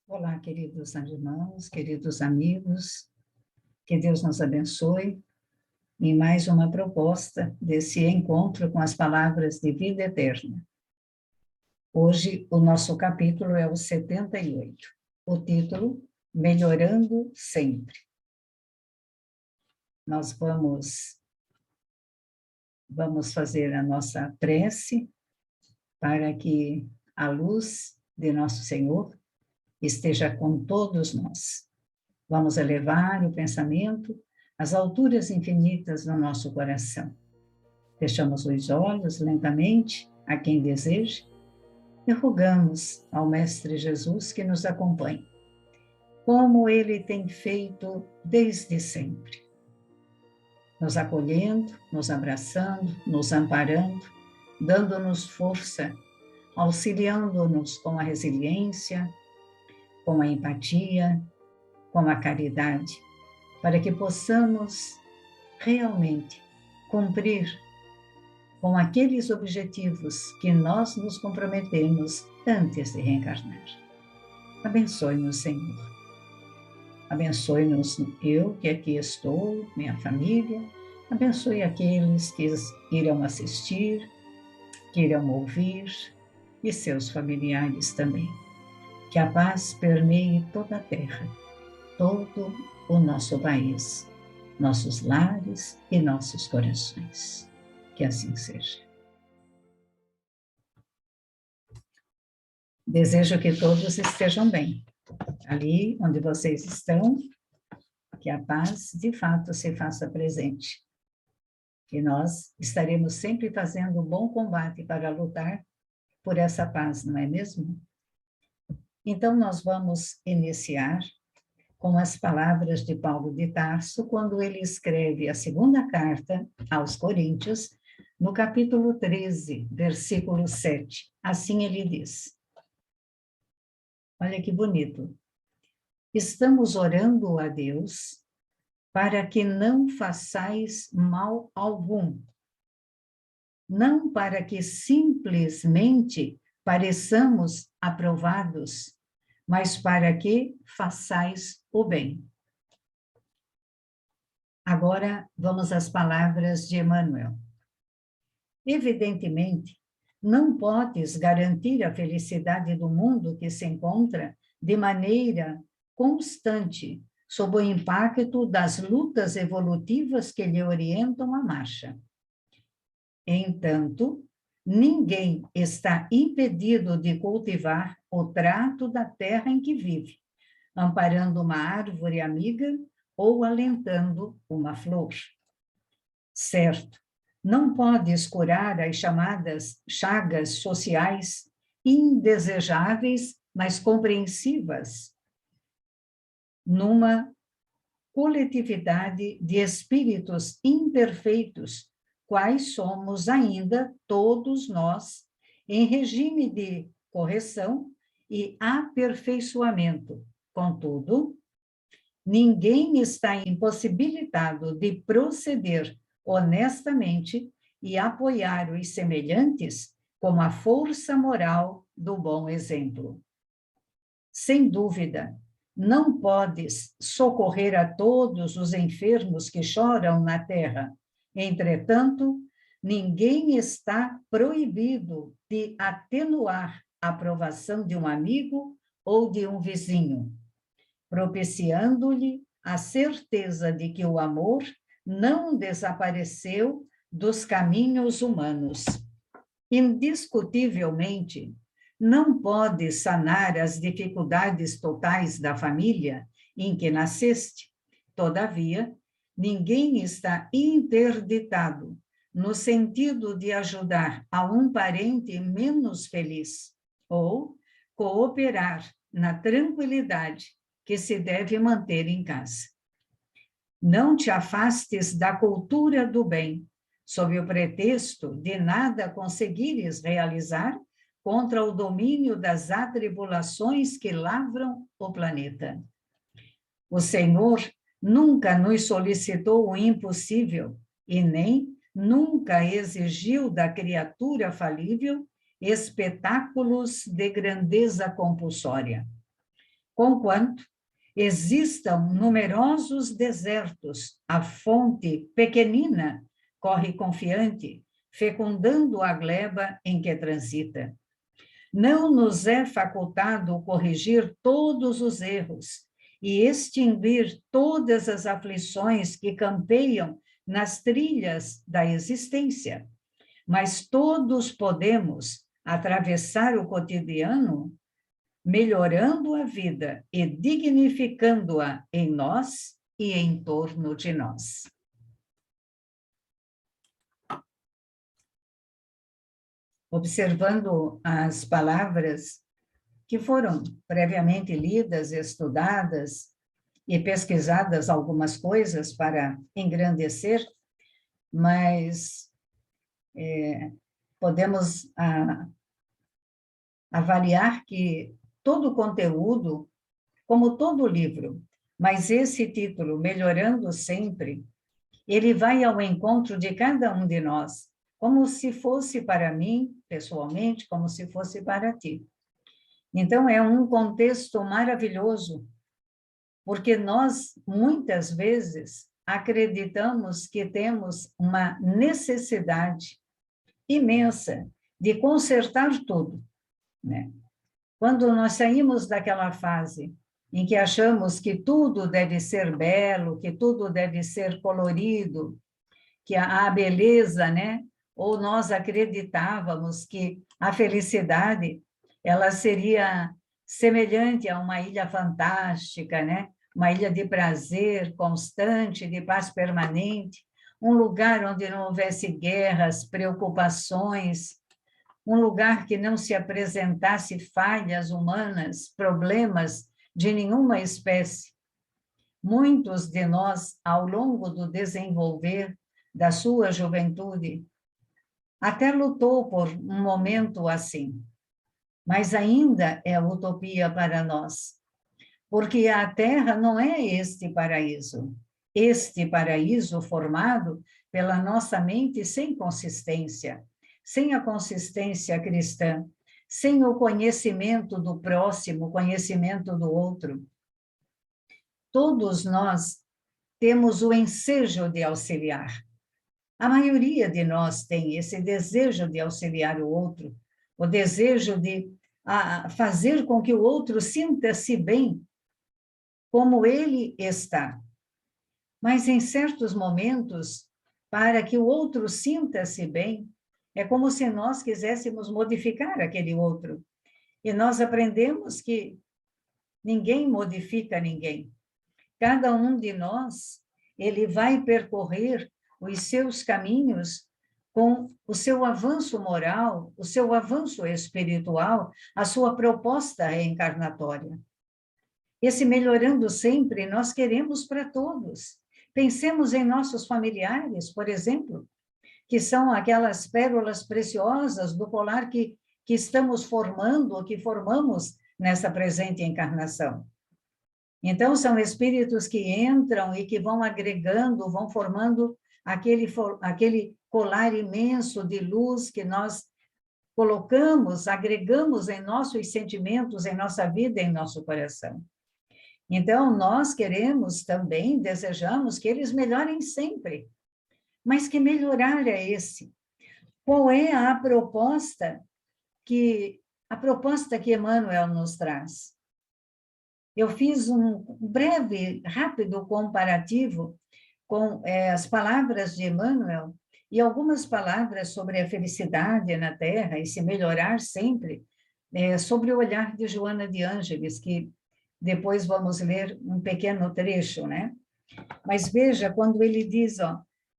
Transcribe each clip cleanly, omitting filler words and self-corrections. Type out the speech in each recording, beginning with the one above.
Olá, queridos irmãos, queridos amigos, que Deus nos abençoe em mais uma proposta desse encontro com as palavras de vida eterna. Hoje, o nosso capítulo é o 78, o título, Melhorando Sempre. Nós vamos fazer a nossa prece para que a luz de nosso Senhor esteja com todos nós. Vamos elevar o pensamento às alturas infinitas do nosso coração. Fechamos os olhos lentamente, a quem deseja, e rogamos ao Mestre Jesus que nos acompanhe, como Ele tem feito desde sempre, nos acolhendo, nos abraçando, nos amparando, dando-nos força, auxiliando-nos com a resiliência, com a empatia, com a caridade, para que possamos realmente cumprir com aqueles objetivos que nós nos comprometemos antes de reencarnar. Abençoe-nos, Senhor. Abençoe-nos eu, que aqui estou, minha família. Abençoe aqueles que irão assistir, que irão ouvir, e seus familiares também. Que a paz permeie toda a terra, todo o nosso país, nossos lares e nossos corações. Que assim seja. Desejo que todos estejam bem. Ali onde vocês estão, que a paz de fato se faça presente. E nós estaremos sempre fazendo um bom combate para lutar por essa paz, não é mesmo? Então, nós vamos iniciar com as palavras de Paulo de Tarso, quando ele escreve a segunda carta aos Coríntios, no capítulo 13, versículo 7. Assim ele diz. Olha que bonito. Estamos orando a Deus para que não façais mal algum, não para que simplesmente pareçamos aprovados, mas para que façais o bem. Agora, vamos às palavras de Emmanuel. Evidentemente, não podes garantir a felicidade do mundo que se encontra de maneira constante, sob o impacto das lutas evolutivas que lhe orientam a marcha. Entanto, ninguém está impedido de cultivar o trato da terra em que vive, amparando uma árvore amiga ou alentando uma flor. Certo, não podes curar as chamadas chagas sociais indesejáveis, mas compreensivas, numa coletividade de espíritos imperfeitos, quais somos ainda todos nós, em regime de correção e aperfeiçoamento. Contudo, ninguém está impossibilitado de proceder honestamente e apoiar os semelhantes com a força moral do bom exemplo. Sem dúvida, não podes socorrer a todos os enfermos que choram na terra. Entretanto, ninguém está proibido de atenuar a provação de um amigo ou de um vizinho, propiciando-lhe a certeza de que o amor não desapareceu dos caminhos humanos. Indiscutivelmente, não pode sanar as dificuldades totais da família em que nasceste. Todavia, ninguém está interditado no sentido de ajudar a um parente menos feliz ou cooperar na tranquilidade que se deve manter em casa. Não te afastes da cultura do bem, sob o pretexto de nada conseguires realizar contra o domínio das atribulações que lavram o planeta. O Senhor nunca nos solicitou o impossível e nem nunca exigiu da criatura falível espetáculos de grandeza compulsória. conquanto existam numerosos desertos, a fonte pequenina corre confiante, fecundando a gleba em que transita. Não nos é facultado corrigir todos os erros e extinguir todas as aflições que campeiam nas trilhas da existência, mas todos podemos atravessar o cotidiano melhorando a vida e dignificando-a em nós e em torno de nós. Observando as palavras que foram previamente lidas, estudadas e pesquisadas algumas coisas para engrandecer, mas podemos avaliar que todo o conteúdo, como todo livro, mas esse título, Melhorando Sempre, ele vai ao encontro de cada um de nós, como se fosse para mim, pessoalmente, como se fosse para ti. Então, é um contexto maravilhoso, porque nós, muitas vezes, acreditamos que temos uma necessidade imensa de consertar tudo, né? Quando nós saímos daquela fase em que achamos que tudo deve ser belo, que tudo deve ser colorido, que a beleza, né? Ou nós acreditávamos que a felicidade, ela seria semelhante a uma ilha fantástica, né? Uma ilha de prazer constante, de paz permanente, um lugar onde não houvesse guerras, preocupações, um lugar que não se apresentasse falhas humanas, problemas de nenhuma espécie. Muitos de nós, ao longo do desenvolver da sua juventude, até lutou por um momento assim, mas ainda é utopia para nós, porque a Terra não é este paraíso formado pela nossa mente sem consistência, sem a consistência cristã, sem o conhecimento do próximo, conhecimento do outro. Todos nós temos o ensejo de auxiliar. A maioria de nós tem esse desejo de auxiliar o outro, o desejo de fazer com que o outro sinta-se bem como ele está. Mas em certos momentos, para que o outro sinta-se bem, é como se nós quiséssemos modificar aquele outro. E nós aprendemos que ninguém modifica ninguém. Cada um de nós, ele vai percorrer os seus caminhos com o seu avanço moral, o seu avanço espiritual, a sua proposta reencarnatória. Esse melhorando sempre, nós queremos para todos. Pensemos em nossos familiares, por exemplo, que são aquelas pérolas preciosas do colar que estamos formando, ou que formamos nessa presente encarnação. Então, são espíritos que entram e que vão agregando, vão formando aquele colar imenso de luz que nós colocamos, agregamos em nossos sentimentos, em nossa vida, em nosso coração. Então, nós queremos também, desejamos que eles melhorem sempre. Mas que melhorar é esse? Qual é a proposta que Emmanuel nos traz? Eu fiz um breve, rápido comparativo com as palavras de Emmanuel e algumas palavras sobre a felicidade na Terra e se melhorar sempre, sobre o olhar de Joana de Ângeles, que depois vamos ler um pequeno trecho, né? Mas veja, quando ele diz,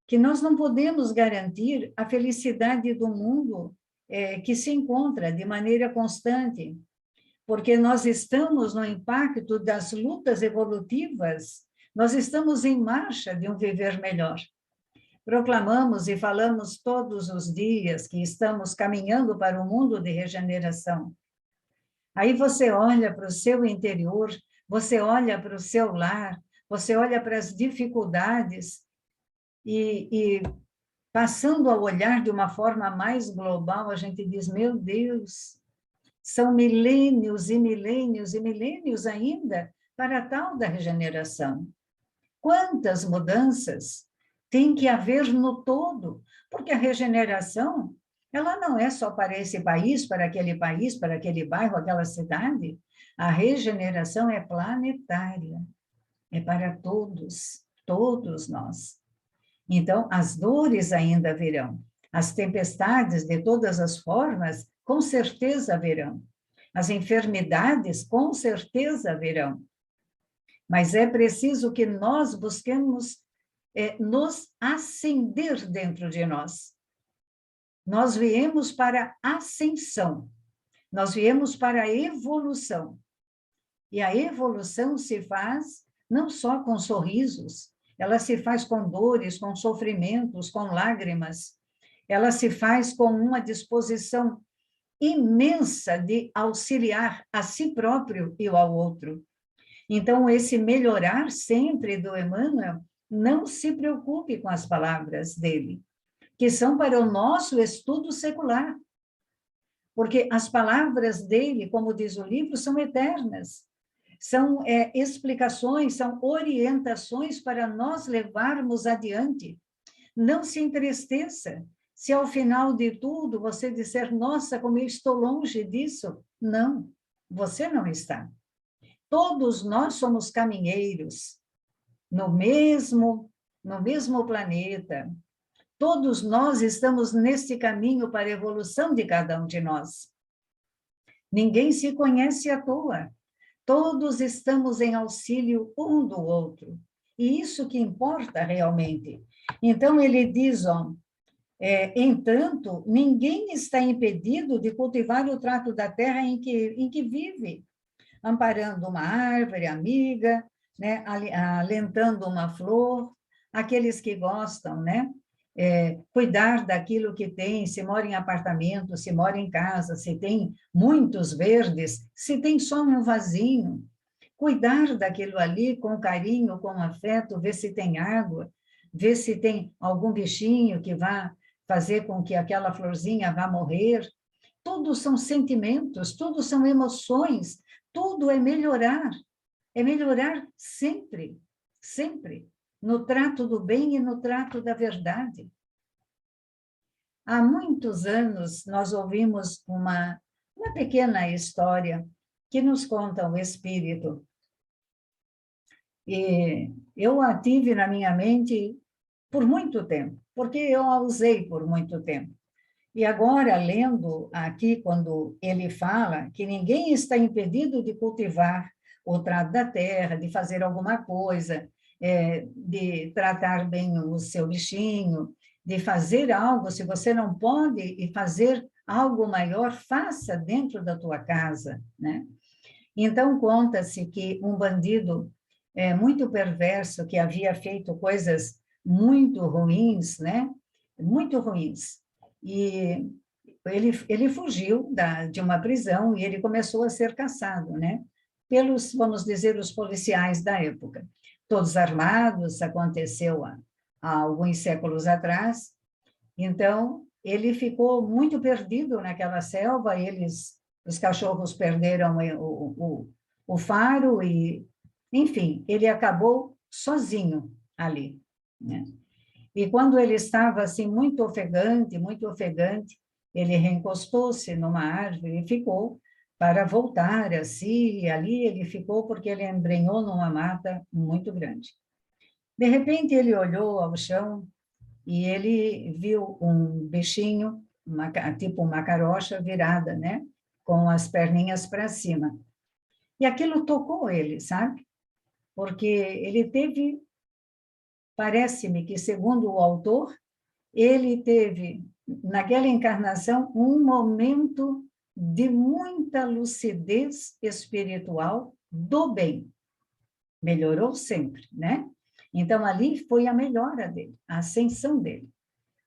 que nós não podemos garantir a felicidade do mundo que se encontra de maneira constante, porque nós estamos no impacto das lutas evolutivas, nós estamos em marcha de um viver melhor. Proclamamos e falamos todos os dias que estamos caminhando para um mundo de regeneração. Aí você olha para o seu interior, você olha para o seu lar, você olha para as dificuldades e passando a olhar de uma forma mais global, a gente diz, meu Deus, São milênios e milênios e milênios ainda para a tal da regeneração. Quantas mudanças tem que haver no todo? Porque a regeneração, ela não é só para esse país, para aquele bairro, aquela cidade. A regeneração é planetária, é para todos, todos nós. Então, as dores ainda virão, as tempestades de todas as formas, com certeza virão. As enfermidades, com certeza virão. Mas é preciso que nós busquemos nos acender dentro de nós. Nós viemos para a ascensão, nós viemos para a evolução. E a evolução se faz não só com sorrisos, ela se faz com dores, com sofrimentos, com lágrimas, ela se faz com uma disposição imensa de auxiliar a si próprio e ao outro. Então, esse melhorar sempre do Emmanuel, não se preocupe com as palavras dele, que são para o nosso estudo secular. Porque as palavras dele, como diz o livro, são eternas. São explicações, são orientações para nós levarmos adiante. Não se entristeça se ao final de tudo você disser, nossa, como eu estou longe disso. Não, você não está. Todos nós somos caminheiros no mesmo planeta. Todos nós estamos nesse caminho para a evolução de cada um de nós. Ninguém se conhece à toa. Todos estamos em auxílio um do outro. E isso que importa realmente. Então, ele diz, entanto, ninguém está impedido de cultivar o trato da terra em que vive, amparando uma árvore amiga, né, alentando uma flor, aqueles que gostam, né? Cuidar daquilo que tem, se mora em apartamento, se mora em casa, se tem muitos verdes, se tem só um vasinho, cuidar daquilo ali com carinho, com afeto, ver se tem água, ver se tem algum bichinho que vá fazer com que aquela florzinha vá morrer. Tudo são sentimentos, tudo são emoções, tudo é melhorar sempre, sempre, no trato do bem e no trato da verdade. Há muitos anos, nós ouvimos uma pequena história que nos conta o Espírito. E eu a tive na minha mente por muito tempo, porque eu a usei por muito tempo. E agora, lendo aqui, quando ele fala que ninguém está impedido de cultivar o trato da terra, de fazer alguma coisa, de tratar bem o seu bichinho, de fazer algo, se você não pode e fazer algo maior, faça dentro da tua casa, né? Então, conta-se que um bandido muito perverso, que havia feito coisas muito ruins, né? Muito ruins. E ele fugiu de uma prisão e ele começou a ser caçado, né? Pelos, vamos dizer, os policiais da época. Todos armados, aconteceu há alguns séculos atrás. Então, ele ficou muito perdido naquela selva, os cachorros perderam o faro e, enfim, ele acabou sozinho ali, né? E quando ele estava assim muito ofegante, ele reencostou-se numa árvore e ficou para voltar a si, e ali ele ficou porque ele embrenhou numa mata muito grande. De repente ele olhou ao chão e ele viu um bichinho, tipo uma carocha virada, né? Com as perninhas para cima. E aquilo tocou ele, sabe? Porque ele teve, parece-me que, segundo o autor, ele teve, naquela encarnação, um momento de muita lucidez espiritual do bem. Melhorou sempre, né? Então, ali foi a melhora dele, a ascensão dele.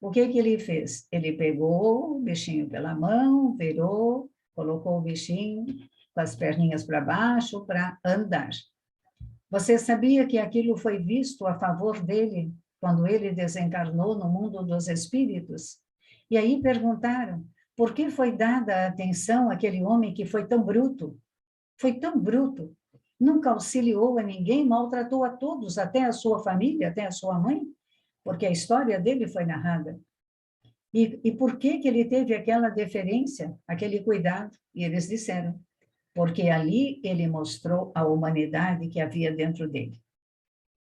O que ele fez? Ele pegou o bichinho pela mão, virou, colocou o bichinho com as perninhas para baixo para andar. Você sabia que aquilo foi visto a favor dele quando ele desencarnou no mundo dos espíritos? E aí perguntaram, Por que foi dada a atenção àquele homem que foi tão bruto? Foi tão bruto. Nunca auxiliou a ninguém, maltratou a todos, até a sua família, até a sua mãe, porque a história dele foi narrada. E por que ele teve aquela deferência, aquele cuidado? E eles disseram, porque ali ele mostrou a humanidade que havia dentro dele.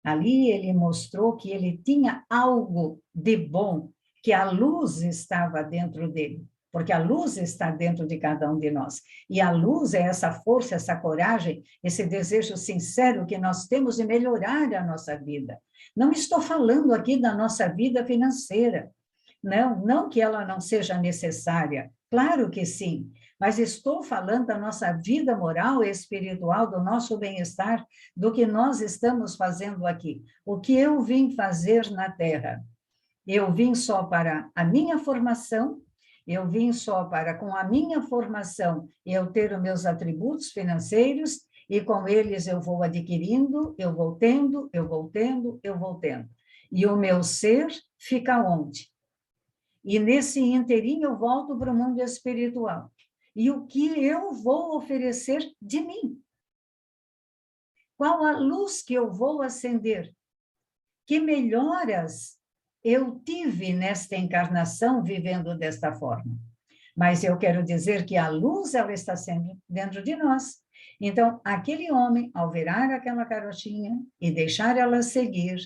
Ali ele mostrou que ele tinha algo de bom, que a luz estava dentro dele, porque a luz está dentro de cada um de nós. E a luz é essa força, essa coragem, esse desejo sincero que nós temos de melhorar a nossa vida. Não estou falando aqui da nossa vida financeira, não que ela não seja necessária, claro que sim, mas estou falando da nossa vida moral e espiritual, do nosso bem-estar, do que nós estamos fazendo aqui. O que eu vim fazer na Terra? Eu vim só para a minha formação, eu vim só para, com a minha formação, eu ter os meus atributos financeiros, e com eles eu vou adquirindo, eu vou tendo, eu vou tendo, eu vou tendo. E o meu ser fica onde? E nesse inteirinho eu volto para o mundo espiritual. E o que eu vou oferecer de mim? Qual a luz que eu vou acender? Que melhoras eu tive nesta encarnação vivendo desta forma? Mas eu quero dizer que a luz, ela está sempre dentro de nós. Então, aquele homem, ao virar aquela carochinha e deixar ela seguir,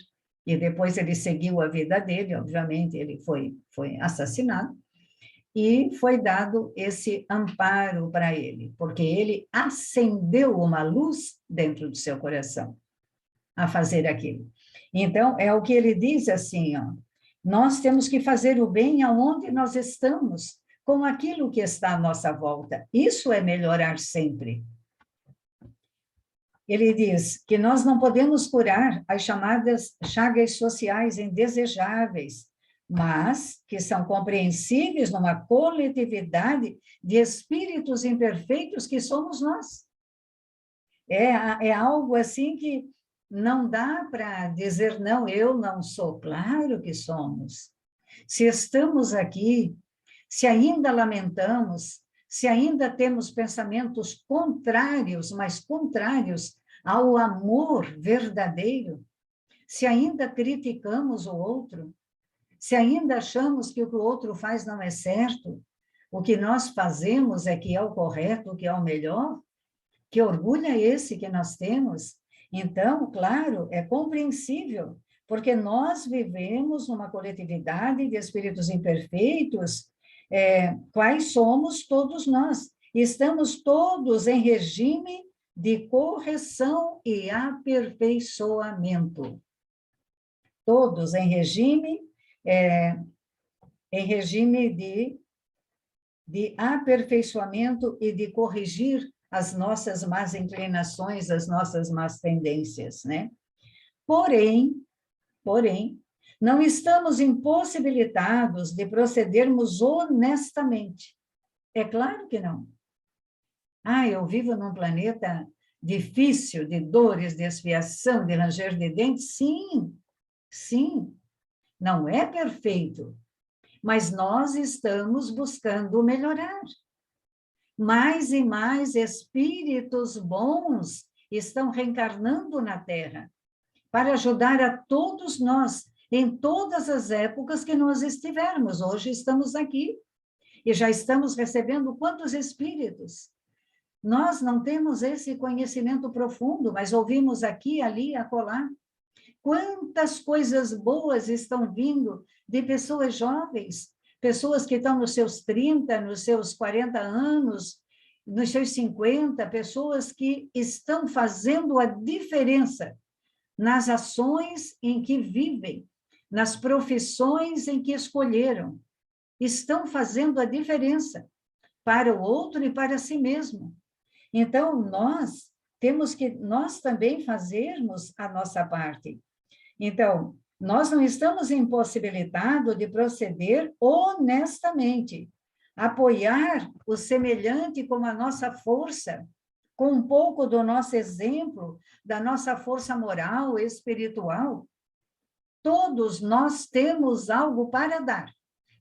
e depois ele seguiu a vida dele, obviamente, ele foi assassinado, e foi dado esse amparo para ele, porque ele acendeu uma luz dentro do seu coração a fazer aquilo. Então, é o que ele diz assim, ó, nós temos que fazer o bem aonde nós estamos, com aquilo que está à nossa volta. Isso é melhorar sempre. Ele diz que nós não podemos curar as chamadas chagas sociais indesejáveis, mas que são compreensíveis numa coletividade de espíritos imperfeitos que somos nós. É algo assim que não dá para dizer, não, eu não sou. Claro que somos. Se estamos aqui, se ainda lamentamos, se ainda temos pensamentos contrários, mas contrários ao amor verdadeiro, se ainda criticamos o outro, se ainda achamos que o que o outro faz não é certo, o que nós fazemos é que é o correto, o que é o melhor, que orgulho é esse que nós temos? Então, claro, é compreensível, porque nós vivemos numa coletividade de espíritos imperfeitos, quais somos todos nós? Estamos todos em regime de correção e aperfeiçoamento. Todos em regime de aperfeiçoamento e de corrigir as nossas más inclinações, as nossas más tendências, né? Porém, não estamos impossibilitados de procedermos honestamente. É claro que não. Eu vivo num planeta difícil, de dores, de expiação, de ranger de dentes? Sim, sim. Não é perfeito, mas nós estamos buscando melhorar. Mais e mais espíritos bons estão reencarnando na Terra para ajudar a todos nós em todas as épocas que nós estivermos. Hoje estamos aqui e já estamos recebendo quantos espíritos? Nós não temos esse conhecimento profundo, mas ouvimos aqui, ali, acolá. Quantas coisas boas estão vindo de pessoas jovens, pessoas que estão nos seus 30, nos seus 40 anos, nos seus 50, pessoas que estão fazendo a diferença nas ações em que vivem, nas profissões em que escolheram. Estão fazendo a diferença para o outro e para si mesmo. Então, nós temos que, nós também fazermos a nossa parte. Então, nós não estamos impossibilitados de proceder honestamente, apoiar o semelhante com a nossa força, com um pouco do nosso exemplo, da nossa força moral, espiritual. Todos nós temos algo para dar.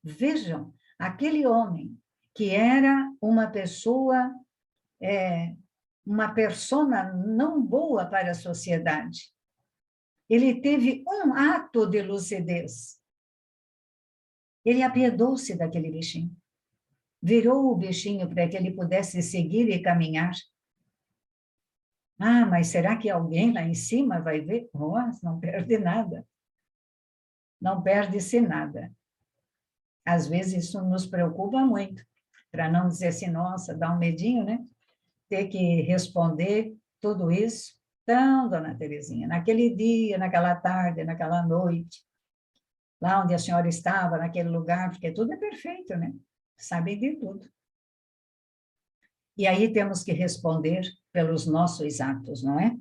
Vejam, aquele homem que era uma pessoa, uma persona não boa para a sociedade. Ele teve um ato de lucidez. Ele apiedou-se daquele bichinho. Virou o bichinho para que ele pudesse seguir e caminhar. Ah, mas será que alguém lá em cima vai ver? Nossa, não perde nada. Não perde-se nada. Às vezes isso nos preocupa muito, para não dizer assim, nossa, dá um medinho, né? Ter que responder tudo isso. Então, dona Terezinha, naquele dia, naquela tarde, naquela noite, lá onde a senhora estava, naquele lugar, porque tudo é perfeito, né? Sabem de tudo. E aí temos que responder pelos nossos atos, não é?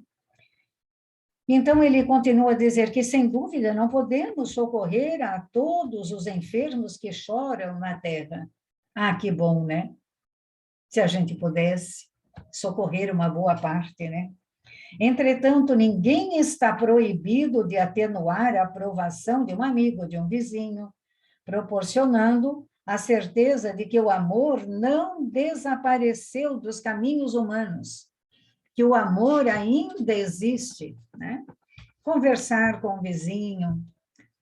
Então, ele continua a dizer que, sem dúvida, não podemos socorrer a todos os enfermos que choram na terra. Ah, que bom, né? Se a gente pudesse socorrer uma boa parte, né? Entretanto, ninguém está proibido de atenuar a aprovação de um amigo, de um vizinho, proporcionando a certeza de que o amor não desapareceu dos caminhos humanos, que o amor ainda existe, né? Conversar com o vizinho,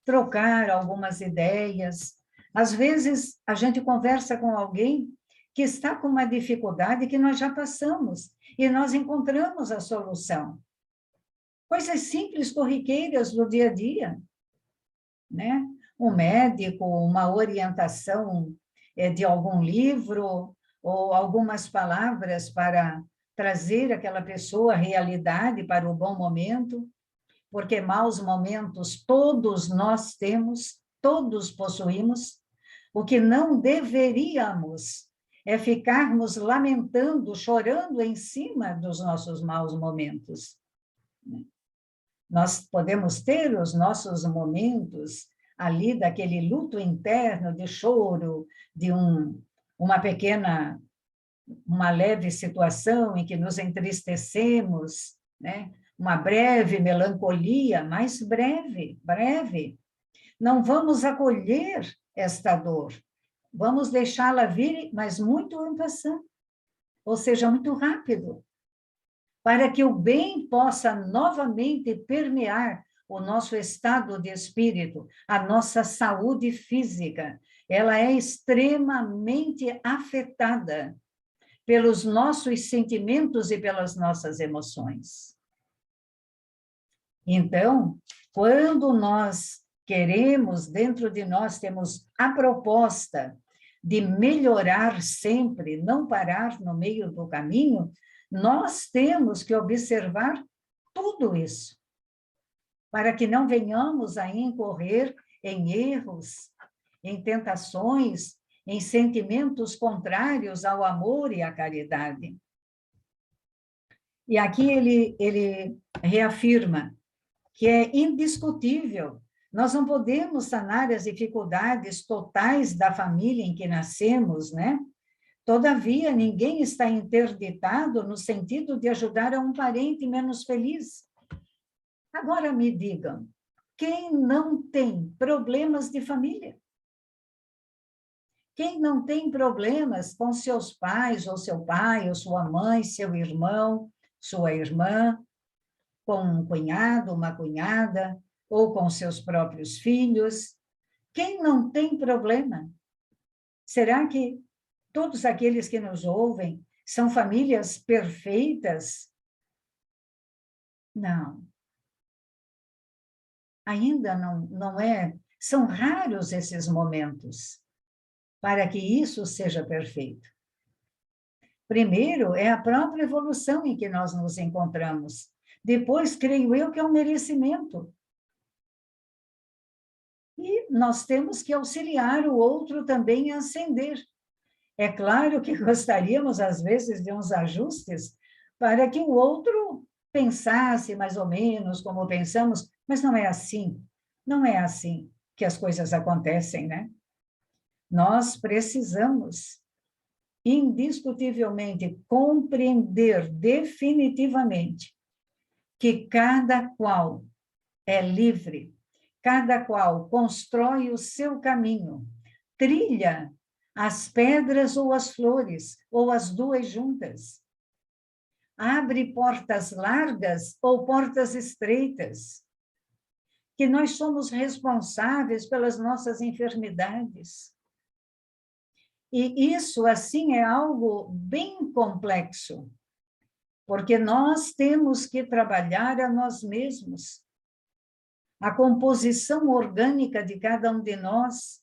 trocar algumas ideias. Às vezes, a gente conversa com alguém que está com uma dificuldade que nós já passamos e nós encontramos a solução. Coisas simples, corriqueiras do dia a dia, né? Um médico, uma orientação de algum livro ou algumas palavras para trazer aquela pessoa à realidade para o bom momento, porque maus momentos todos nós temos, todos possuímos. O que não deveríamos é ficarmos lamentando, chorando em cima dos nossos maus momentos. Nós podemos ter os nossos momentos ali daquele luto interno, de choro, de uma pequena, uma leve situação em que nos entristecemos, né? Uma breve melancolia, mas breve, breve. Não vamos acolher esta dor, vamos deixá-la vir, mas muito en passant, ou seja, muito rápido, para que o bem possa novamente permear o nosso estado de espírito, a nossa saúde física. Ela é extremamente afetada pelos nossos sentimentos e pelas nossas emoções. Então, quando nós queremos, dentro de nós, temos a proposta de melhorar sempre, não parar no meio do caminho, nós temos que observar tudo isso, para que não venhamos a incorrer em erros, em tentações, em sentimentos contrários ao amor e à caridade. E aqui ele reafirma que é indiscutível. Nós não podemos sanar as dificuldades totais da família em que nascemos, né? Todavia, ninguém está interditado no sentido de ajudar a um parente menos feliz. Agora me digam, quem não tem problemas de família? Quem não tem problemas com seus pais, ou seu pai, ou sua mãe, seu irmão, sua irmã, com um cunhado, uma cunhada, ou com seus próprios filhos? Quem não tem problema? Será que todos aqueles que nos ouvem são famílias perfeitas? Não. Ainda não é. São raros esses momentos para que isso seja perfeito. Primeiro, é a própria evolução em que nós nos encontramos. Depois, creio eu que é um merecimento. E nós temos que auxiliar o outro também a ascender. É claro que gostaríamos, às vezes, de uns ajustes para que o outro pensasse mais ou menos como pensamos, mas não é assim. Não é assim que as coisas acontecem, né? Nós precisamos, indiscutivelmente, compreender definitivamente que cada qual é livre, cada qual constrói o seu caminho, trilha as pedras ou as flores, ou as duas juntas. Abre portas largas ou portas estreitas. Que nós somos responsáveis pelas nossas enfermidades. E isso, assim, é algo bem complexo, porque nós temos que trabalhar a nós mesmos. A composição orgânica de cada um de nós,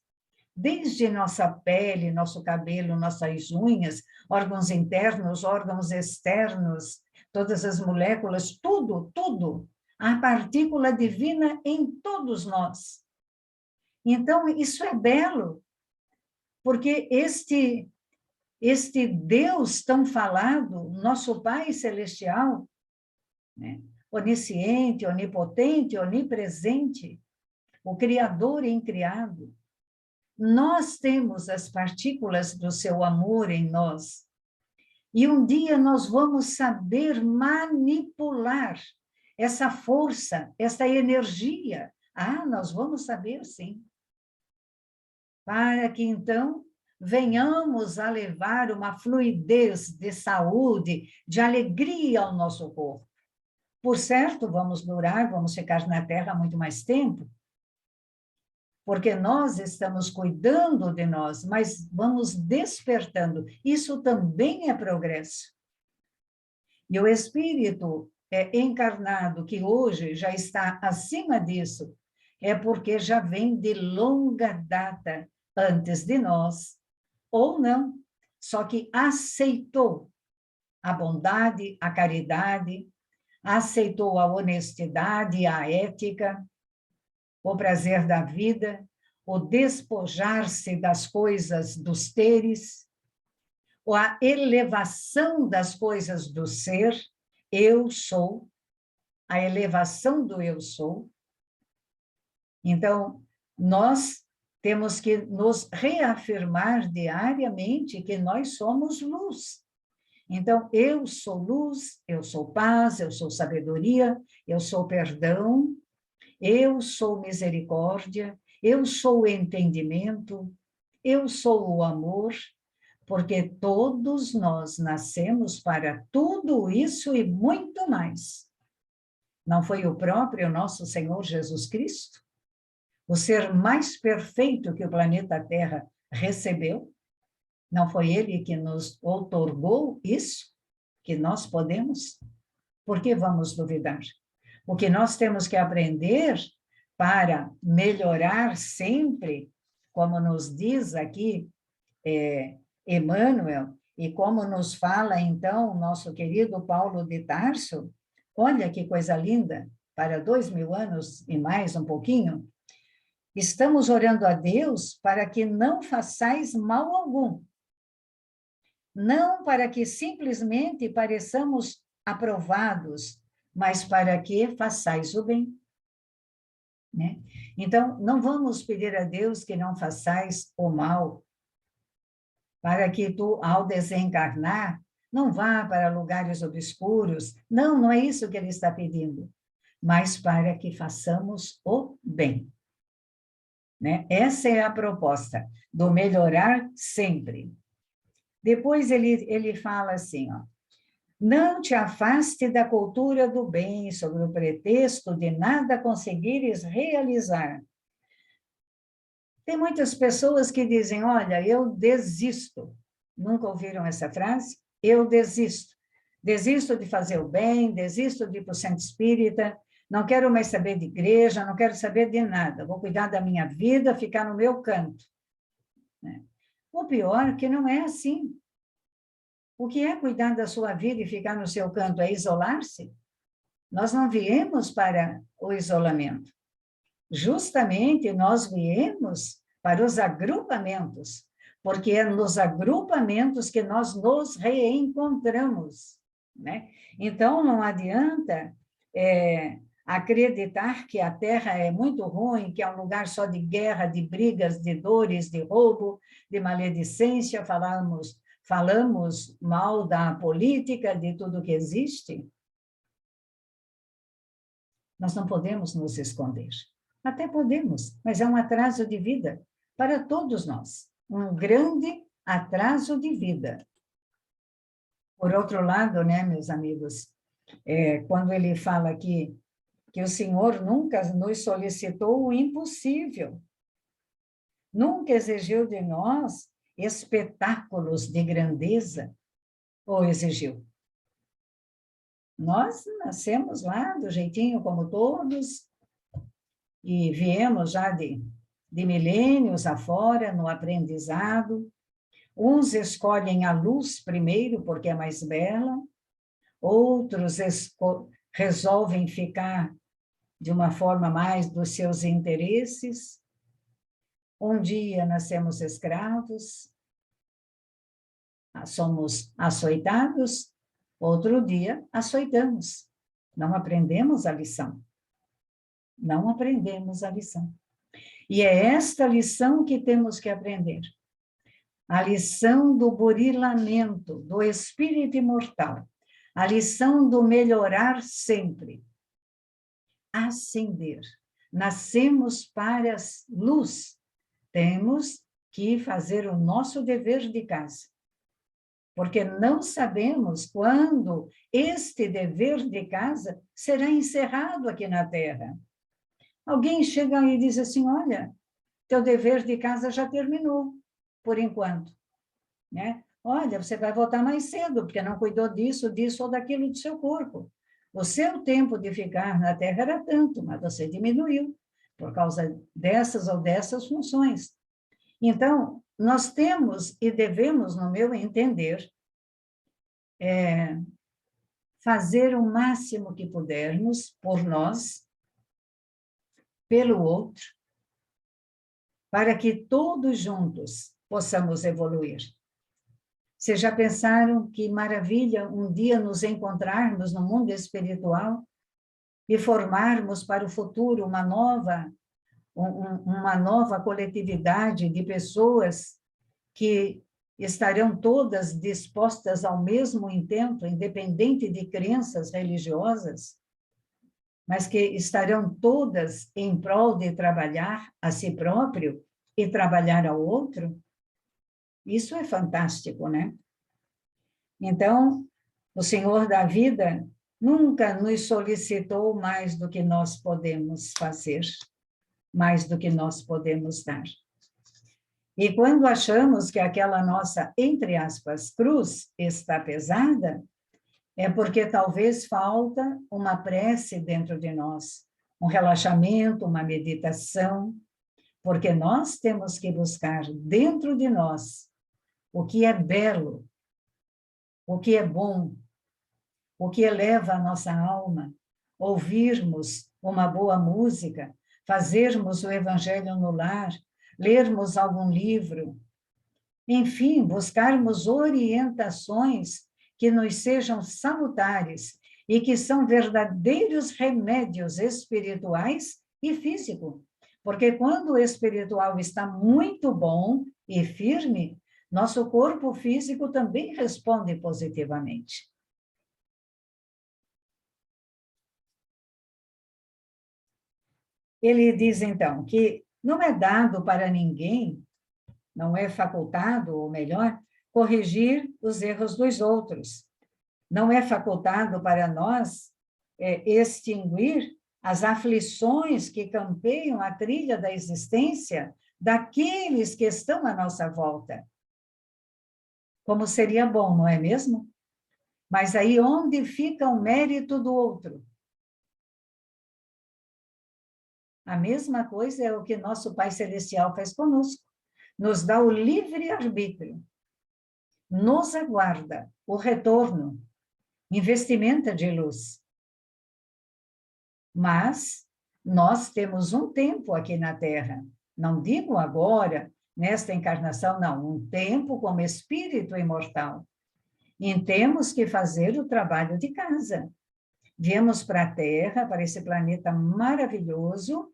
desde nossa pele, nosso cabelo, nossas unhas, órgãos internos, órgãos externos, todas as moléculas, tudo, tudo. A partícula divina em todos nós. Então, isso é belo, porque este Deus tão falado, nosso Pai Celestial, né? Onisciente, onipotente, onipresente, o Criador incriado, nós temos as partículas do seu amor em nós. E um dia nós vamos saber manipular essa força, essa energia. Ah, nós vamos saber, sim. Para que, então, venhamos a levar uma fluidez de saúde, de alegria ao nosso corpo. Por certo, vamos durar, vamos ficar na Terra muito mais tempo, porque nós estamos cuidando de nós, mas vamos despertando. Isso também é progresso. E o espírito encarnado, que hoje já está acima disso, é porque já vem de longa data antes de nós, ou não, só que aceitou a bondade, a caridade, aceitou a honestidade, a ética, o prazer da vida, o despojar-se das coisas dos teres, ou a elevação das coisas do ser, eu sou, a elevação do eu sou. Então, nós temos que nos reafirmar diariamente que nós somos luz. Então, eu sou luz, eu sou paz, eu sou sabedoria, eu sou perdão, eu sou misericórdia, eu sou o entendimento, eu sou o amor, porque todos nós nascemos para tudo isso e muito mais. Não foi o próprio nosso Senhor Jesus Cristo, o ser mais perfeito que o planeta Terra recebeu? Não foi ele que nos outorgou isso, que nós podemos? Por que vamos duvidar? O que nós temos que aprender para melhorar sempre, como nos diz aqui Emmanuel, e como nos fala, então, nosso querido Paulo de Tarso, olha que coisa linda, para 2000 anos e mais um pouquinho, estamos orando a Deus para que não façais mal algum, não para que simplesmente pareçamos aprovados, mas para que façais o bem. Né? Então, não vamos pedir a Deus que não façais o mal, para que tu, ao desencarnar, não vá para lugares obscuros. Não, não é isso que ele está pedindo, mas para que façamos o bem. Né? Essa é a proposta, do melhorar sempre. Depois ele fala assim, ó, não te afaste da cultura do bem, sob o pretexto de nada conseguires realizar. Tem muitas pessoas que dizem, olha, eu desisto. Nunca ouviram essa frase? Eu desisto. Desisto de fazer o bem, desisto de ir para o centro espírita, não quero mais saber de igreja, não quero saber de nada, vou cuidar da minha vida, ficar no meu canto. Né? O pior é que não é assim. O que é cuidar da sua vida e ficar no seu canto? É isolar-se? Nós não viemos para o isolamento. Justamente nós viemos para os agrupamentos, porque é nos agrupamentos que nós nos reencontramos. Né? Então, não adianta acreditar que a Terra é muito ruim, que é um lugar só de guerra, de brigas, de dores, de roubo, de maledicência, falamos mal da política, de tudo que existe. Nós não podemos nos esconder. Até podemos, mas é um atraso de vida para todos nós. um grande atraso de vida. Por outro lado, né, meus amigos, quando ele fala aqui que o Senhor nunca nos solicitou o impossível, nunca exigiu de nós espetáculos de grandeza, ou exigiu? Nós nascemos lá do jeitinho como todos, e viemos já de milênios afora, no aprendizado. Uns escolhem a luz primeiro, porque é mais bela, outros resolvem ficar de uma forma mais dos seus interesses. Um dia nascemos escravos, somos açoitados, outro dia açoitamos. Não aprendemos a lição. Não aprendemos a lição. E é esta lição que temos que aprender. A lição do burilamento, do espírito imortal. A lição do melhorar sempre. Ascender. Nascemos para a luz. Temos que fazer o nosso dever de casa. Porque não sabemos quando este dever de casa será encerrado aqui na Terra. Alguém chega e diz assim, olha, teu dever de casa já terminou, por enquanto. Né? Olha, você vai voltar mais cedo, porque não cuidou disso ou daquilo do seu corpo. O seu tempo de ficar na Terra era tanto, mas você diminuiu, por causa dessas ou dessas funções. Então, nós temos e devemos, no meu entender, fazer o máximo que pudermos por nós, pelo outro, para que todos juntos possamos evoluir. Vocês já pensaram que maravilha um dia nos encontrarmos no mundo espiritual e formarmos para o futuro uma nova coletividade de pessoas que estarão todas dispostas ao mesmo intento, independente de crenças religiosas, mas que estarão todas em prol de trabalhar a si próprio e trabalhar ao outro? Isso é fantástico, né? Então, o Senhor da vida nunca nos solicitou mais do que nós podemos fazer, mais do que nós podemos dar. E quando achamos que aquela nossa, entre aspas, cruz está pesada, é porque talvez falta uma prece dentro de nós, um relaxamento, uma meditação, porque nós temos que buscar dentro de nós o que é belo, o que é bom, o que eleva a nossa alma, ouvirmos uma boa música, fazermos o evangelho no lar, lermos algum livro, enfim, buscarmos orientações que nos sejam salutares e que são verdadeiros remédios espirituais e físicos. Porque quando o espiritual está muito bom e firme, nosso corpo físico também responde positivamente. Ele diz, então, que não é dado para ninguém, não é facultado, ou melhor, corrigir os erros dos outros. Não é facultado para nós extinguir as aflições que campeiam a trilha da existência daqueles que estão à nossa volta. Como seria bom, não é mesmo? Mas aí onde fica o mérito do outro? A mesma coisa é o que nosso Pai Celestial faz conosco. Nos dá o livre-arbítrio. Nos aguarda o retorno, investimento de luz. Mas nós temos um tempo aqui na Terra. Não digo agora, nesta encarnação, não. Um tempo como espírito imortal. E temos que fazer o trabalho de casa. Viemos para a Terra, para esse planeta maravilhoso,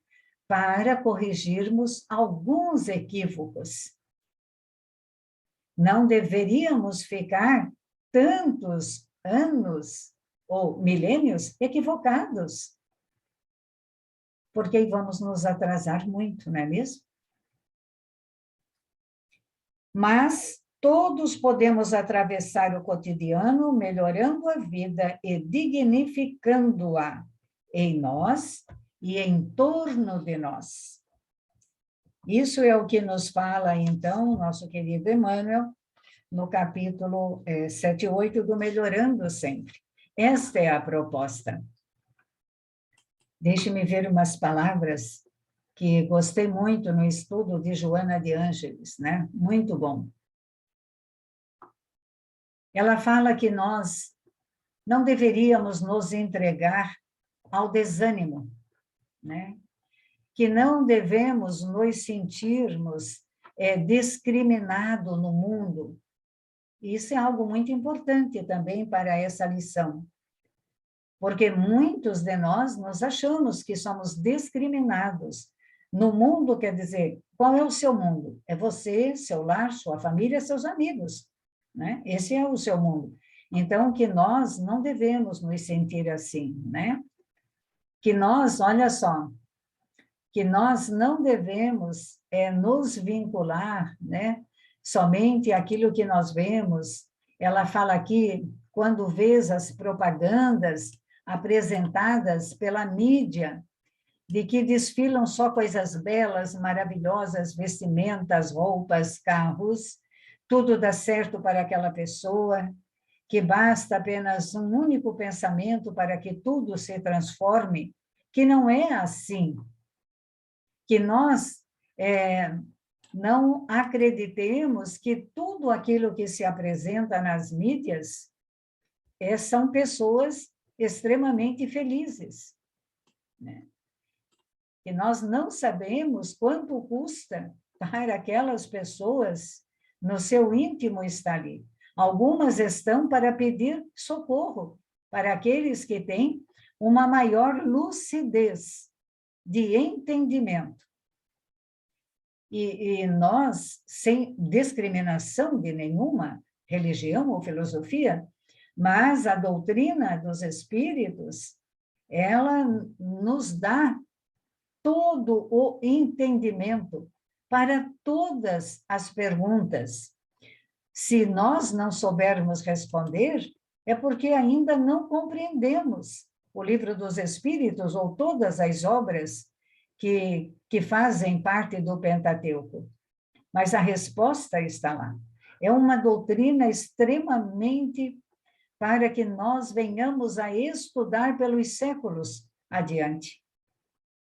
para corrigirmos alguns equívocos. Não deveríamos ficar tantos anos ou milênios equivocados, porque vamos nos atrasar muito, não é mesmo? Mas todos podemos atravessar o cotidiano, melhorando a vida e dignificando-a em nós e em torno de nós. Isso é o que nos fala, então, nosso querido Emmanuel, no capítulo 7 e 8 do Melhorando Sempre. Esta é a proposta. Deixe-me ver umas palavras que gostei muito no estudo de Joana de Ângeles, né? Muito bom. Ela fala que nós não deveríamos nos entregar ao desânimo, né? Que não devemos nos sentirmos discriminados no mundo. Isso é algo muito importante também para essa lição. Porque muitos de nós nos achamos que somos discriminados. No mundo, quer dizer, qual é o seu mundo? É você, seu lar, sua família, seus amigos, né? Esse é o seu mundo. Então, que nós não devemos nos sentir assim, né? Que nós, olha só, que nós não devemos nos vincular, né? Somente aquilo que nós vemos. Ela fala aqui, quando vês as propagandas apresentadas pela mídia, de que desfilam só coisas belas, maravilhosas, vestimentas, roupas, carros, tudo dá certo para aquela pessoa, que basta apenas um único pensamento para que tudo se transforme, que não é assim. Que nós não acreditemos que tudo aquilo que se apresenta nas mídias são pessoas extremamente felizes, né? Que nós não sabemos quanto custa para aquelas pessoas no seu íntimo estar ali. Algumas estão para pedir socorro para aqueles que têm uma maior lucidez de entendimento. E nós, sem discriminação de nenhuma religião ou filosofia, mas a doutrina dos espíritos, ela nos dá todo o entendimento para todas as perguntas. Se nós não soubermos responder, é porque ainda não compreendemos o Livro dos Espíritos ou todas as obras que fazem parte do Pentateuco. Mas a resposta está lá. É uma doutrina extremamente para que nós venhamos a estudar pelos séculos adiante.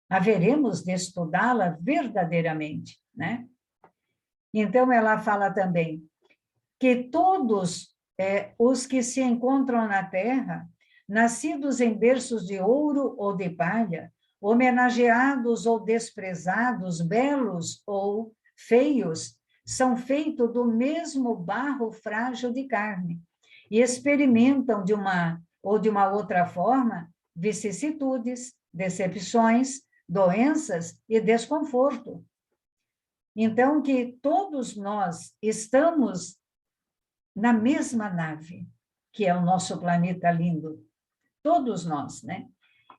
Haveremos de estudá-la verdadeiramente, né? Então, ela fala também que todos os que se encontram na Terra, nascidos em berços de ouro ou de palha, homenageados ou desprezados, belos ou feios, são feitos do mesmo barro frágil de carne e experimentam de uma outra forma vicissitudes, decepções, doenças e desconforto. Então, que todos nós estamos na mesma nave, que é o nosso planeta lindo. Todos nós, né?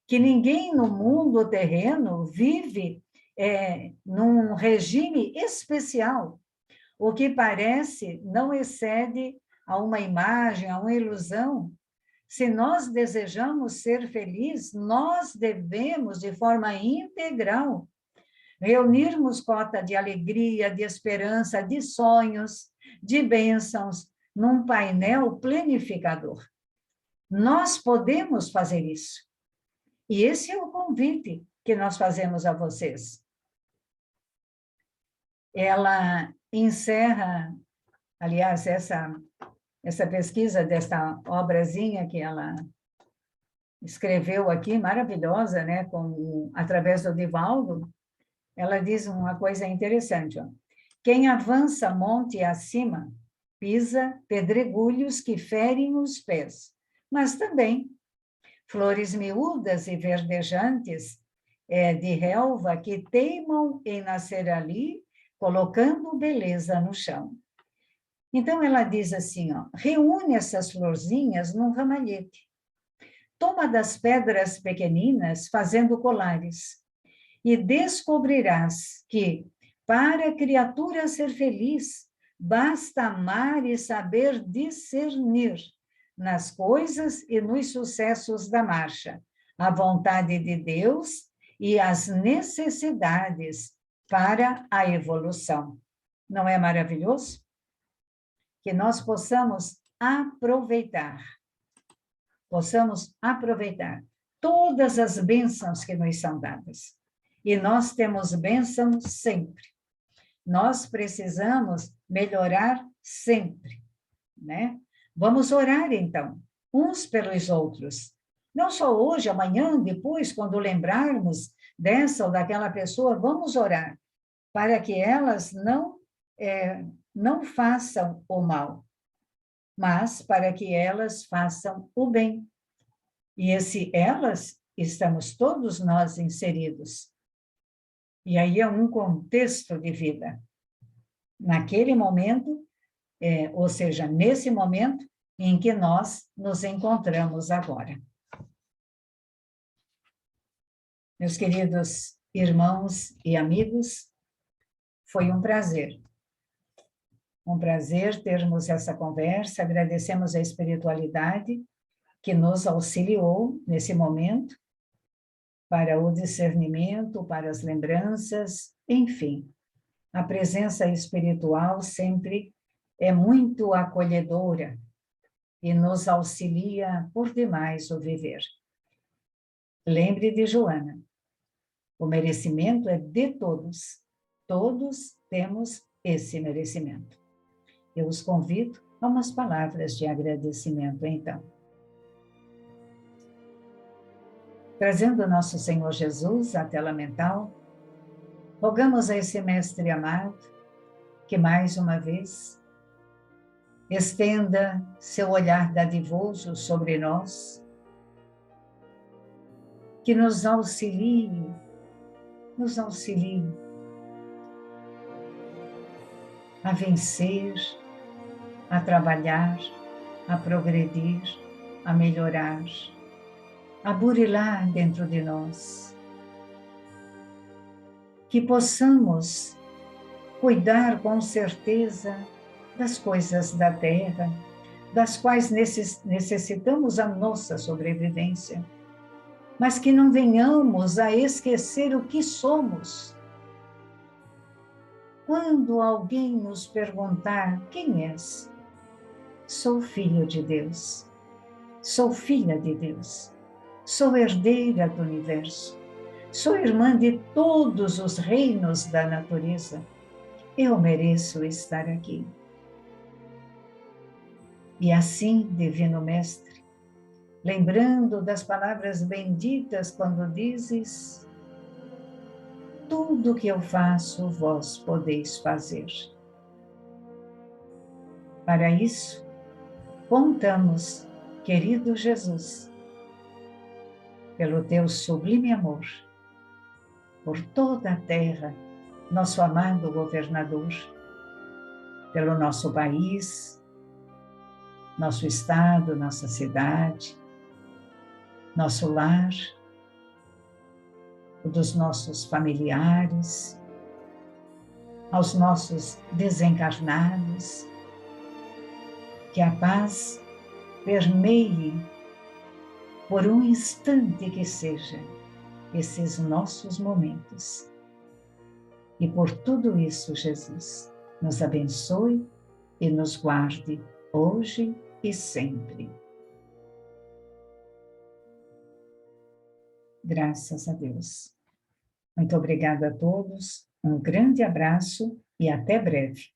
Que ninguém no mundo terreno vive num regime especial. O que parece não excede a uma imagem, a uma ilusão. Se nós desejamos ser felizes, nós devemos, de forma integral, reunirmos cota de alegria, de esperança, de sonhos, de bênçãos, num painel planificador. Nós podemos fazer isso. E esse é o convite que nós fazemos a vocês. Ela encerra, aliás, essa pesquisa desta obrazinha que ela escreveu aqui, maravilhosa, né, através do Divaldo, ela diz uma coisa interessante, ó. Quem avança monte acima, pisa pedregulhos que ferem os pés, mas também flores miúdas e verdejantes de relva que teimam em nascer ali, colocando beleza no chão. Então, ela diz assim, ó, reúne essas florzinhas num ramalhete. Toma das pedras pequeninas, fazendo colares, e descobrirás que, para a criatura ser feliz, basta amar e saber discernir nas coisas e nos sucessos da marcha, a vontade de Deus e as necessidades para a evolução. Não é maravilhoso? Que nós possamos aproveitar todas as bênçãos que nos são dadas. E nós temos bênçãos sempre. Nós precisamos melhorar sempre, né? Vamos orar, então, uns pelos outros. Não só hoje, amanhã, depois, quando lembrarmos dessa ou daquela pessoa, vamos orar para que elas não façam o mal, mas para que elas façam o bem. E esse elas, estamos todos nós inseridos. E aí é um contexto de vida. Naquele momento, ou seja, nesse momento em que nós nos encontramos agora. Meus queridos irmãos e amigos, foi um prazer. Um prazer termos essa conversa, agradecemos a espiritualidade que nos auxiliou nesse momento, para o discernimento, para as lembranças, enfim. A presença espiritual sempre é muito acolhedora e nos auxilia por demais o viver. Lembre de Joana, o merecimento é de todos. Todos temos esse merecimento. Eu os convido a umas palavras de agradecimento, então. Trazendo o nosso Senhor Jesus à tela mental, rogamos a esse Mestre amado que, mais uma vez, estenda seu olhar dadivoso sobre nós, que nos auxilie a vencer, a trabalhar, a progredir, a melhorar, a burilar dentro de nós. Que possamos cuidar com certeza das coisas da terra, das quais necessitamos a nossa sobrevivência, mas que não venhamos a esquecer o que somos. Quando alguém nos perguntar quem és, sou filho de Deus, sou filha de Deus, sou herdeira do universo, sou irmã de todos os reinos da natureza. Eu mereço estar aqui. E assim, Divino Mestre, lembrando das palavras benditas quando dizes: tudo que eu faço, vós podeis fazer. Para isso, contamos, querido Jesus, pelo teu sublime amor, por toda a terra, nosso amado governador, pelo nosso país, nosso estado, nossa cidade, nosso lar, o dos nossos familiares, aos nossos desencarnados, que a paz permeie, por um instante que seja, esses nossos momentos. E por tudo isso, Jesus, nos abençoe e nos guarde hoje e sempre. Graças a Deus. Muito obrigada a todos, um grande abraço e até breve.